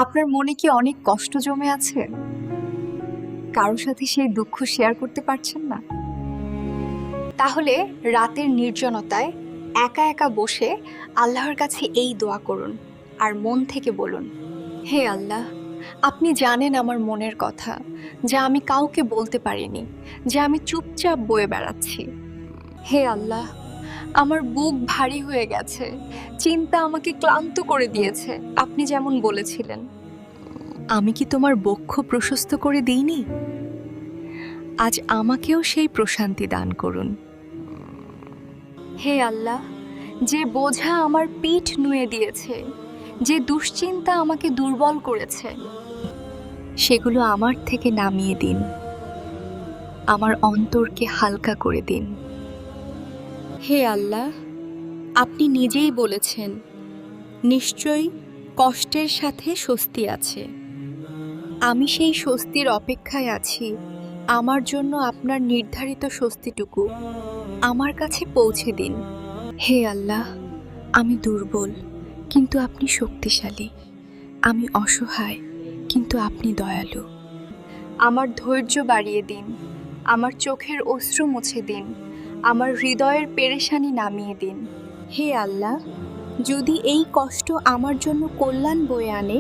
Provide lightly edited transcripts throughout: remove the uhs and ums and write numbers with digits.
আপনার মনে কি অনেক কষ্ট জমে আছে? কারোর সাথে সেই দুঃখ শেয়ার করতে পারছেন না? তাহলে রাতের নির্জনতায় একা একা বসে আল্লাহর কাছে এই দোয়া করুন আর মন থেকে বলুন, হে আল্লাহ, আপনি জানেন আমার মনের কথা, যা আমি কাউকে বলতে পারিনি, যে আমি চুপচাপ বয়ে বেড়াচ্ছি। হে আল্লাহ, আমার বুক ভারী হয়ে গেছে, চিন্তা আমাকে ক্লান্ত করে দিয়েছে। আপনি যেমন বলেছিলেন, আমি কি তোমার বক্ষ প্রশস্ত করে দিইনি? আজ আমাকেও সেই প্রশান্তি দান করুন। হে আল্লাহ, যে বোঝা আমার পিঠ নুয়ে দিয়েছে, যে দুশ্চিন্তা আমাকে দুর্বল করেছে, সেগুলো আমার থেকে নামিয়ে দিন। আমার অন্তরকে হালকা করে দিন। হে আল্লাহ, আপনি নিজেই বলেছেন, নিশ্চয়ই কষ্টের সাথে স্বস্তি আছে। আমি সেই স্বস্তির অপেক্ষায় আছি। আমার জন্য আপনার নির্ধারিত স্বস্তিটুকু আমার কাছে পৌঁছে দিন। হে আল্লাহ, আমি দুর্বল, কিন্তু আপনি শক্তিশালী। আমি অসহায়, কিন্তু আপনি দয়ালু। আমার ধৈর্য বাড়িয়ে দিন, আমার চোখের অশ্রু মুছে দিন, আমার হৃদয়ের পেরেশানি নামিয়ে দিন। হে আল্লাহ, যদি এই কষ্ট আমার জন্য কল্যাণ বয়ে আনে,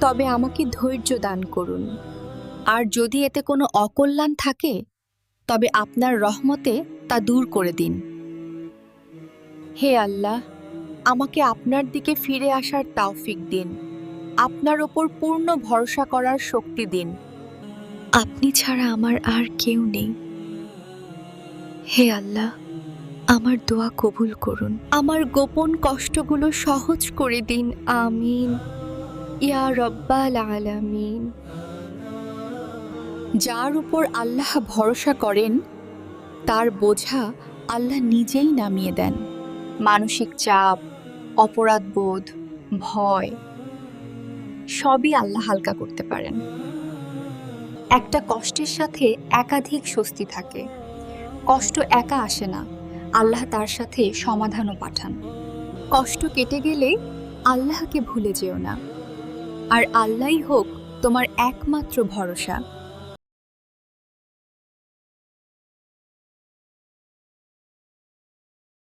তবে আমাকে ধৈর্য দান করুন। আর যদি এতে কোনো অকল্যাণ থাকে, তবে আপনার রহমতে তা দূর করে দিন। হে আল্লাহ, আমাকে আপনার দিকে ফিরে আসার তৌফিক দিন। আপনার ওপর পূর্ণ ভরসা করার শক্তি দিন। আপনি ছাড়া আমার আর কেউ নেই। হে আল্লাহ, আমার দোয়া কবুল করুন। আমার গোপন কষ্টগুলো সহজ করে দিন। আমিন ইয়া রব্বাল আলামিন। যার উপর আল্লাহ ভরসা করেন, তার বোঝা আল্লাহ নিজেই নামিয়ে দেন। মানসিক চাপ, অপরাধবোধ, ভয় সবই আল্লাহ হালকা করতে পারেন। একটা কষ্টের সাথে একাধিক স্বস্তি থাকে। কষ্ট একা আসে না, আল্লাহ তার সাথে সমাধানও পাঠান। কষ্ট কেটে গেলে আল্লাহকে ভুলে যেও না, আর আল্লাহই হোক তোমার একমাত্র ভরসা।